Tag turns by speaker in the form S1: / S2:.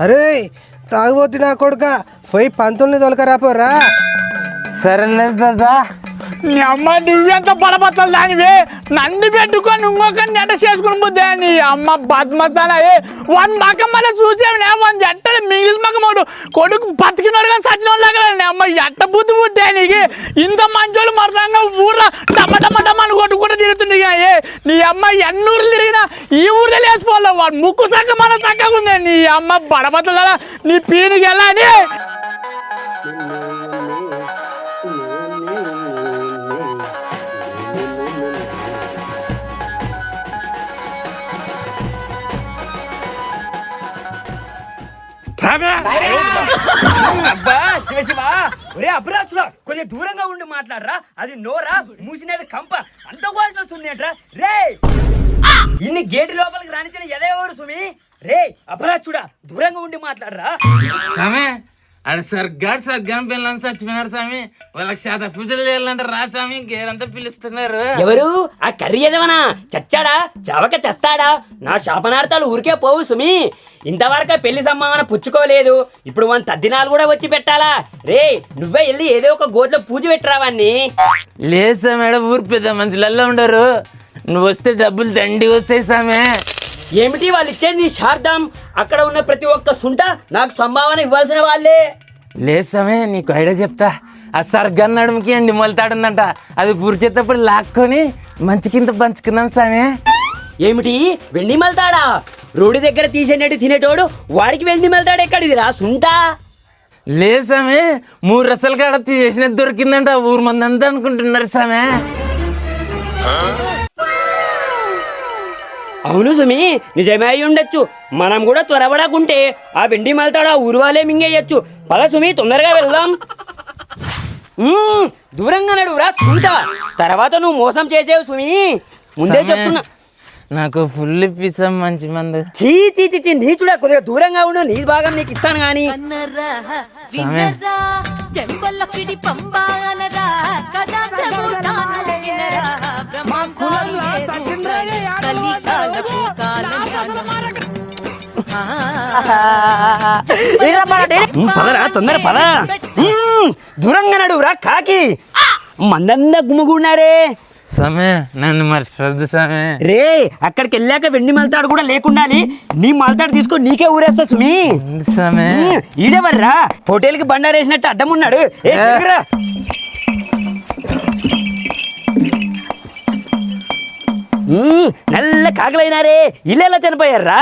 S1: అరే తాగుబోతు నా కొడుక పోయి పంతుల్ని తొలకరాపోరా.
S2: సరేలేదు దాదా.
S3: నీ అమ్మ నువ్వెంత బలపత్తలు దానివే నన్ను పెట్టుకొని ఇంకొకరిని ఎట్ట చేసుకుని పోతే నీ అమ్మ బద్మస్తానా వాడి మకం మళ్ళీ చూసేవినే వాడి ఎట్ట మిగిలి మకమోడు కొడుకు బతికినోడు కానీ సచ్చినోడు లాగా నీ అమ్మ ఎట్ట బుద్ధి పుట్టే నీకు ఇంత మంచోళ్ళు మరసంగా ఊర్లో డమ్మ డమ్మ డమ్మని కొట్టుకుంటూ తిరుగుతుంది కానీ నీ అమ్మ ఎన్నూరు తిరిగినా ఈ ఊర్లో లేచిపోలే వాడు ముక్కు చక్క మన చక్కగా ఉంది నీ అమ్మ బడబద్దలా నీ పీనికి వెళ్ళని.
S4: అబ్బా శివ శివ ఒరే అభిరాచురా కొంచెం దూరంగా ఉండి మాట్లాడరా. అది నోరా మూసినది కంప అంత కోసిన సున్నేట్రా రే. ఇన్ని గేటు లోపలికి రానిచ్చిన ఎదెవరు సుమి రే. అభిరాచుడా దూరంగా ఉండి మాట్లాడరా.
S2: స్వామి ఆడ సర్గాం పిల్లలు చచ్చిపోయినారు స్వామి. వాళ్ళకి శాత పూజలు చేయాలంటే రా స్వామి గేరంతా పిలుస్తున్నారు.
S4: ఎవరు ఆ కర్రీ ఎదవనా చచ్చాడా చవక చస్తాడా? నా శాపనార్థాలు ఊరికే పోవు సుమి. ఇంతవరకు పెళ్లి సంభావన పుచ్చుకోలేదు, ఇప్పుడు మన తద్దినాలు కూడా వచ్చి పెట్టాలా రే. నువ్వే వెళ్ళి ఏదో ఒక గోట్లో పూజ పెట్టరావాన్ని.
S2: లేదు స్వామి ఆడ ఊరు పెద్ద మనుషులలో ఉండరు. నువ్వు వస్తే డబ్బులు దండి వస్తాయి స్వామి.
S4: ఏమిటి వాళ్ళు ఇచ్చేది నీ శార్థం? అక్కడ ఉన్న ప్రతి ఒక్క సుంట నాకు సంభావన ఇవ్వాల్సిన వాళ్ళే.
S2: లేదు స్వామి నీకు ఐడియా చెప్తా. ఆ సర్గం నడుముకి అండి మొలతాడుందంట, అది పూర్చేటప్పుడు లాక్కొని మంచి కింద పంచుకుందాం స్వామి.
S4: ఏమిటి వెండి మల్తాడా? రోడ్డు దగ్గర తీసేనట్టు తినేటోడు వాడికి వెండి మల్తాడు ఎక్కడిది రా సుంట?
S2: లేదు స్వామి 3 రసాల కాడ తీసేసినది దొరికిందంట, ఊరు మంది అంతా అనుకుంటున్నారు స్వామి.
S4: అవును సుమి నిజమే అయి ఉండొచ్చు. మనం కూడా త్వరపడకుంటే ఆ వెండి మల్తాడు ఆ ఊరు వాళ్ళే మింగేయచ్చు. పద సుమి తొందరగా వెళ్దాం. దూరంగా నడువురా సుంట, తర్వాత నువ్వు మోసం చేసేవు సుమి, ముందే చెప్తున్నా.
S2: నాకు ఫుల్ పిసం మంచి మంది.
S4: చీ చీ చీ నీచుడా కొద్దిగా దూరంగా ఉండు, నీ భాగం నీకు ఇస్తాను గాని. పదరా తొందర పద. దూరంగా నడువురా కాకి, మందందా గుమ్ముగున్నారే.
S2: సమయ నన్ను మరి శ్రద్ధ సమయ
S4: రే. అక్కడికి వెళ్ళాక వెండి మల్తాడు కూడా లేకుండాలి, నీ మల్తాడు తీసుకొని నీకే ఊరేస్తా సుమి.
S2: సమయ
S4: ఈడెవర్రా హోటల్కి బండారేసినట్టు అడ్డం ఉన్నాడు. నల్ల కాకలైనారే, ఇల్లు ఎలా చనిపోయారా?